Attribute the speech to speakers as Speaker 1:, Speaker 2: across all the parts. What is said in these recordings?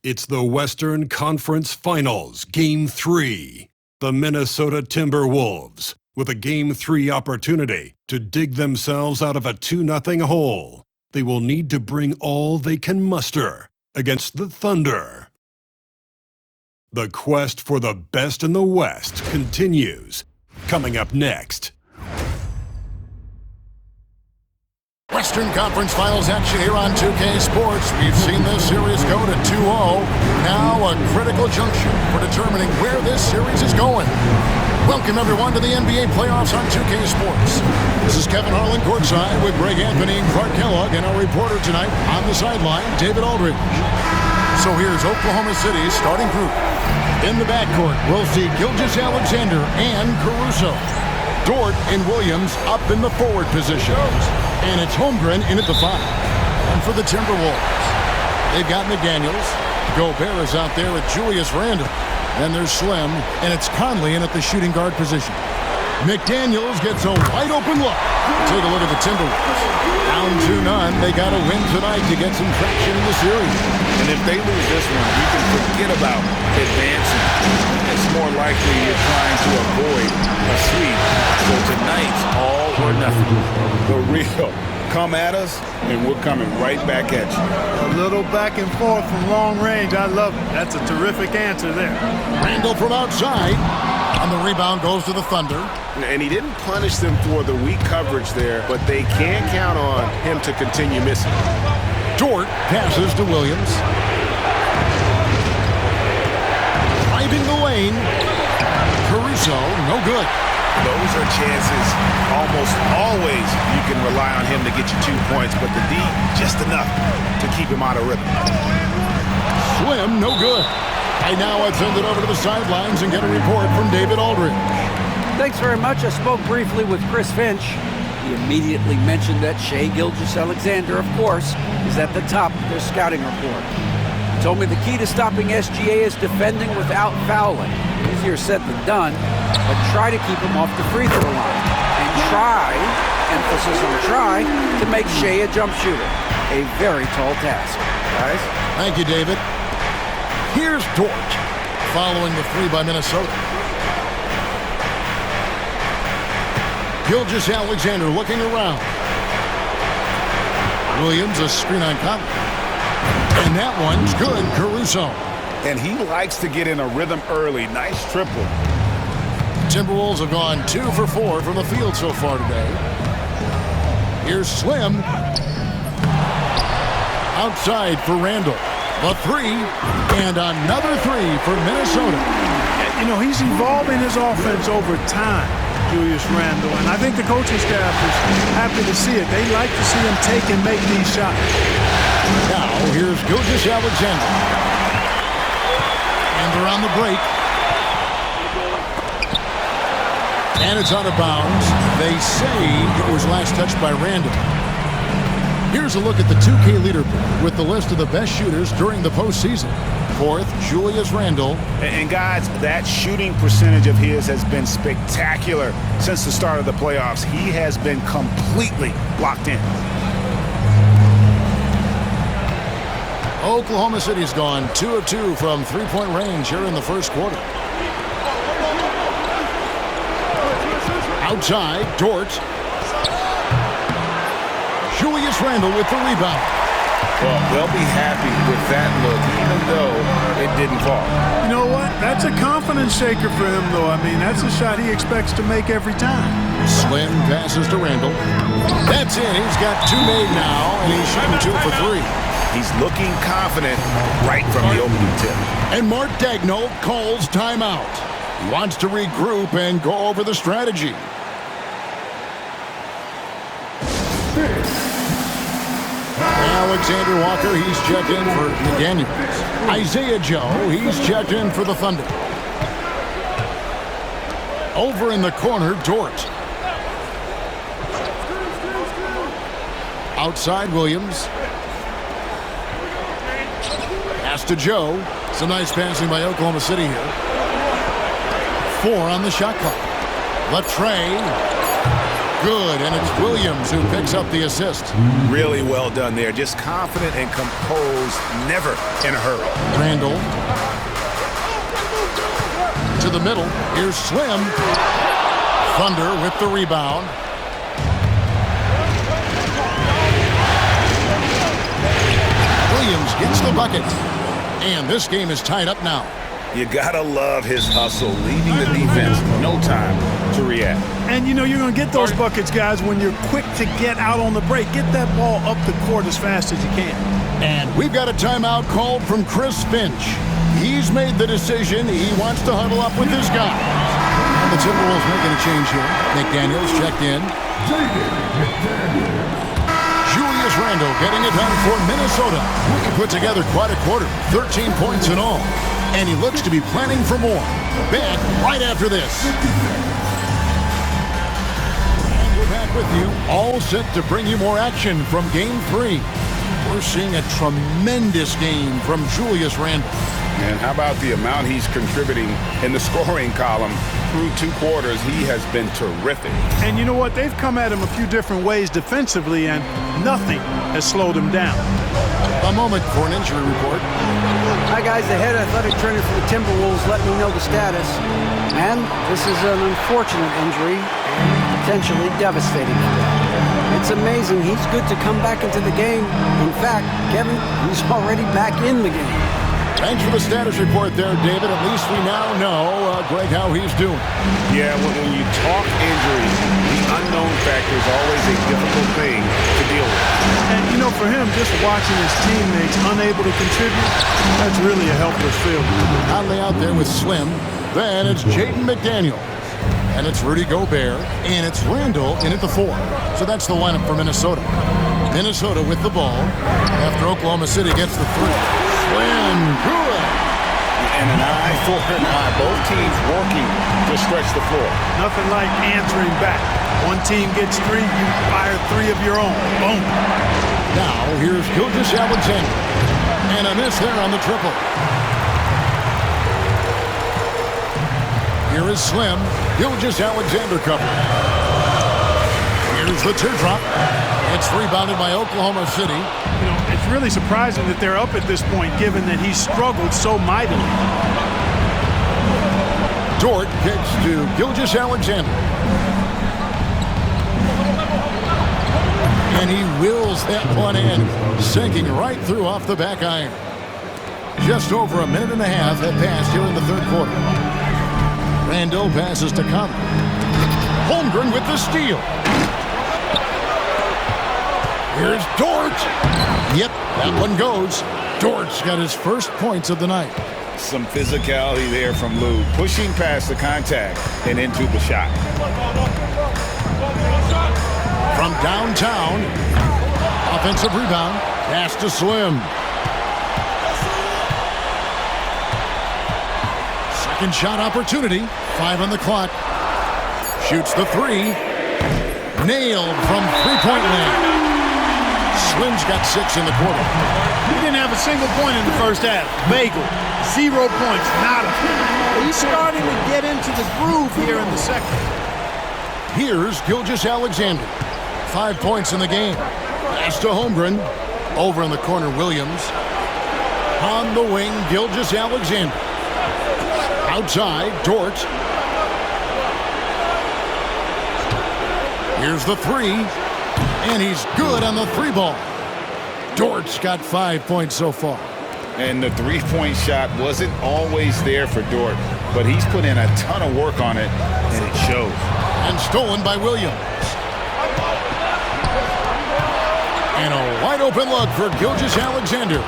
Speaker 1: It's the Western Conference Finals, Game 3. The Minnesota Timberwolves, with a Game 3 opportunity to dig themselves out of a 2-0 hole. They will need to bring all they can muster against the Thunder. The quest for the best in the West continues. Coming up next.
Speaker 2: Western Conference Finals action here on 2K Sports. We've seen this series go to 2-0. Now a critical junction for determining where this series is going. Welcome everyone to the NBA playoffs on 2K Sports. This is Kevin Harlan courtside with Greg Anthony and Clark Kellogg, and our reporter tonight on the sideline, David Aldridge. So here's Oklahoma City's starting group. In the backcourt, we'll see Gilgeous-Alexander and Caruso. Dort and Williams up in the forward positions. And it's Holmgren in at the 5. And for the Timberwolves, they've got McDaniels. Gobert is out there with Julius Randle. Then there's Slim, and it's Conley in at the shooting guard position. McDaniels gets a wide-open look. Take a look at the Timberwolves. Down 2-0. They got to win tonight to get some traction in the series.
Speaker 3: And if they lose this one, you can forget about advancing. It's more likely you're trying to avoid a sweep. So tonight's all or nothing. The real. Come at us, and we're coming right back at you.
Speaker 4: A little back and forth from long range. I love it. That's a terrific answer there.
Speaker 2: Randle from outside. And the rebound goes to the Thunder.
Speaker 3: And he didn't punish them for the weak coverage there, but they can count on him to continue missing.
Speaker 2: Dort passes to Williams. Driving the lane. Caruso, no good.
Speaker 3: Those are chances almost always you can rely on him to get you 2 points, but the D, just enough to keep him out of rhythm.
Speaker 2: Slim, no good. And now I send it over to the sidelines and get a report from David Aldridge.
Speaker 5: Thanks very much. I spoke briefly with Chris Finch. He immediately mentioned that Shai Gilgeous-Alexander, of course, is at the top of their scouting report. He told me the key to stopping SGA is defending without fouling. Easier said than done, but try to keep him off the free throw line. And try, emphasis on try, to make Shai a jump shooter. A very tall task. Guys?
Speaker 2: Thank you, David. Here's Dort, following the 3 by Minnesota. Gilgeous-Alexander looking around. Williams, a screen on Conley. And that one's good, Caruso.
Speaker 3: And he likes to get in a rhythm early. Nice triple.
Speaker 2: Timberwolves have gone 2 for 4 from the field so far today. Here's Slim. Outside for Randle. The 3, and another 3 for Minnesota.
Speaker 4: You know, he's evolving his offense over time, Julius Randle, and I think the coaching staff is happy to see it. They like to see him take and make these shots.
Speaker 2: Now, here's Gilgeous-Alexander. And they're on the break. And it's out of bounds. They say it was last touched by Randle. Here's a look at the 2K leaderboard with the list of the best shooters during the postseason. 4th, Julius Randle.
Speaker 3: And guys, that shooting percentage of his has been spectacular since the start of the playoffs. He has been completely locked in.
Speaker 2: Oklahoma City's gone 2 of 2 from 3-point range here in the first quarter. Outside, Dort. Julius Randle with the rebound.
Speaker 3: Well, they'll be happy with that look, even though it didn't fall.
Speaker 4: You know what? That's a confidence shaker for him, though. I mean, that's a shot he expects to make every time.
Speaker 2: Slim passes to Randle. That's it. He's got 2 made now, and he's shooting 2 for 3.
Speaker 3: He's looking confident right from the opening tip.
Speaker 2: And Mark Daigneault calls timeout. He wants to regroup and go over the strategy. Alexander Walker, he's checked in for McDaniels. Isaiah Joe, he's checked in for the Thunder. Over in the corner, Dort. Outside, Williams. Pass to Joe. Some nice passing by Oklahoma City here. 4 on the shot clock. Latrey Good, and it's Williams who picks up the assist.
Speaker 3: Really well done there. Just confident and composed, never in a hurry.
Speaker 2: Randall. To the middle. Here's Slim. Thunder with the rebound. Williams gets the bucket. And this game is tied up now.
Speaker 3: You gotta love his hustle, leaving the defense no time to react.
Speaker 4: And you know you're going to get those buckets, guys, when you're quick to get out on the break. Get that ball up the court as fast as you can.
Speaker 2: And we've got a timeout called from Chris Finch. He's made the decision. He wants to huddle up with his guys. And the Timberwolves making a change here. McDaniels checked in. Julius Randle getting it done for Minnesota. He put together quite a quarter, 13 points in all. And he looks to be planning for more. Back right after this. And we're back with you, all set to bring you more action from Game 3. We're seeing a tremendous game from Julius Randle.
Speaker 3: And how about the amount he's contributing in the scoring column through 2 quarters? He has been terrific.
Speaker 4: And you know what? They've come at him a few different ways defensively, and nothing has slowed him down.
Speaker 2: A moment for an injury report.
Speaker 5: Hi, guys. The head athletic trainer for the Timberwolves let me know the status. And this is an unfortunate injury, potentially devastating. It's amazing. He's good to come back into the game. In fact, Kevin, he's already back in the game.
Speaker 2: Thanks for the status report there, David. At least we now know, Greg, how he's doing.
Speaker 3: Yeah, when you talk injuries, the unknown factor is always a difficult thing to deal with.
Speaker 4: And, you know, for him, just watching his teammates unable to contribute, that's really a helpless feeling.
Speaker 2: Conley out there with Slim. Then it's Jaden McDaniel. And it's Rudy Gobert. And it's Randall in at the 4. So that's the lineup for Minnesota. Minnesota with the ball after Oklahoma City gets the 3. Slim, good.
Speaker 3: And an eye for an eye. Both teams working to stretch the floor.
Speaker 4: Nothing like answering back. One team gets 3, you fire 3 of your own. Boom.
Speaker 2: Now here's Gilgeous-Alexander. And a miss there on the triple. Here is Slim. Gilgeous-Alexander cover. Here's the teardrop. It's rebounded by Oklahoma City.
Speaker 4: You know, it's really surprising that they're up at this point, given that he struggled so mightily.
Speaker 2: Dort kicks to Gilgeous-Alexander. And he wills that one in, sinking right through off the back iron. Just over a minute and a half had passed here in the third quarter. Randall passes to Conley. Holmgren with the steal. Here's Dort. Yep, that one goes. Dort's got his first points of the night.
Speaker 3: Some physicality there from Lou, pushing past the contact and into the shot.
Speaker 2: From downtown, offensive rebound, pass to Slim. Second shot opportunity, 5 on the clock. Shoots the 3. Nailed from three-point land. Slim's got 6 in the quarter.
Speaker 4: He didn't have a single point in the first half. Bagel. 0 points. Nada. He's starting to get into the groove here in the second.
Speaker 2: Here's Gilgeous-Alexander. 5 points in the game. Pass to Holmgren. Over in the corner, Williams. On the wing, Gilgeous-Alexander. Outside, Dort. Here's the 3. And he's good on the 3 ball. Dort's got 5 points so far.
Speaker 3: And the three-point shot wasn't always there for Dort, but he's put in a ton of work on it, and it shows.
Speaker 2: And stolen by Williams. And a wide-open look for Gilgeous-Alexander.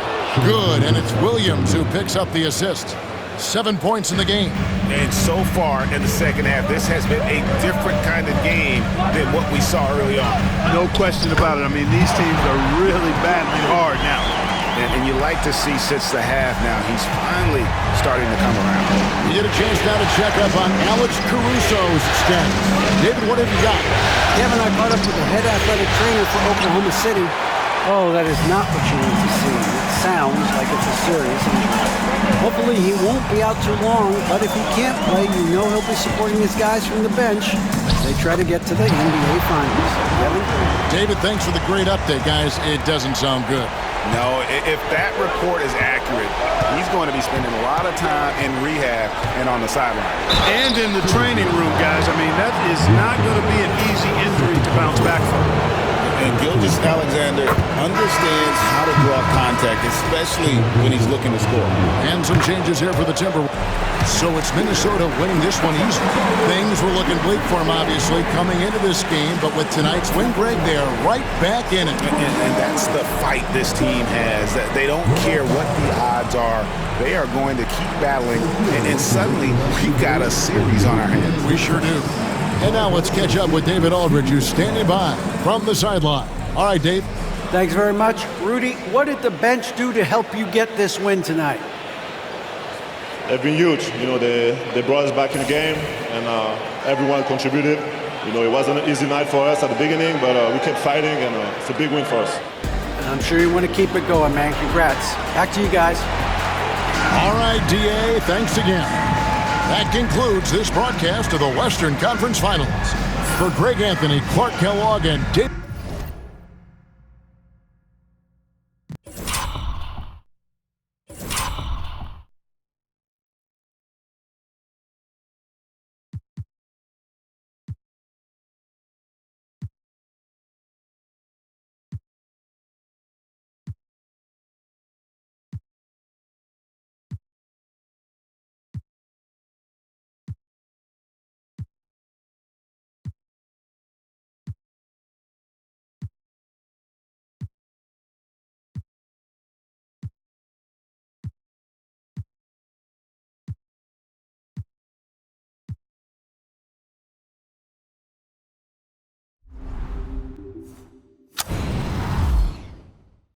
Speaker 2: Good, and it's Williams who picks up the assist. 7 points in the game.
Speaker 3: And so far in the second half, this has been a different kind of game than what we saw early on.
Speaker 4: No question about it. I mean, these teams are really battling hard now.
Speaker 3: And you like to see since the half now, he's finally starting to come around.
Speaker 2: You get a chance now to check up on Alex Caruso's stats. David, what have you got?
Speaker 5: Kevin, I caught up with the head athletic trainer for Oklahoma City. Oh, that is not what you need to see. It sounds like it's a serious injury. Hopefully he won't be out too long, but if he can't play, you know he'll be supporting his guys from the bench. they try to get to the NBA Finals. Kevin?
Speaker 2: David, thanks for the great update, guys. It doesn't sound good.
Speaker 3: No, if that report is accurate, he's going to be spending a lot of time in rehab and on the sideline.
Speaker 4: And in the training room, guys. I mean, that is not going to be an easy injury to bounce back from.
Speaker 3: And Gilgeous-Alexander understands how to draw contact, especially when he's looking to score.
Speaker 2: And some changes here for the Timberwolves. So it's Minnesota winning this one easy. Things were looking bleak for them, obviously, coming into this game. But with tonight's win, Greg, they are right back in it.
Speaker 3: And that's the fight this team has. That they don't care what the odds are. They are going to keep battling. And suddenly, we've got a series on our hands.
Speaker 2: We sure do. And now let's catch up with David Aldridge, who's standing by from the sideline. All right, Dave.
Speaker 5: Thanks very much. Rudy, what did the bench do to help you get this win tonight?
Speaker 6: They've been huge. You know, they brought us back in the game, and everyone contributed. You know, it wasn't an easy night for us at the beginning, but we kept fighting, and it's a big win for us.
Speaker 5: And I'm sure you want to keep it going, man. Congrats. Back to you guys.
Speaker 2: All right, DA, thanks again. That concludes this broadcast of the Western Conference Finals. For Greg Anthony, Clark Kellogg, and Dave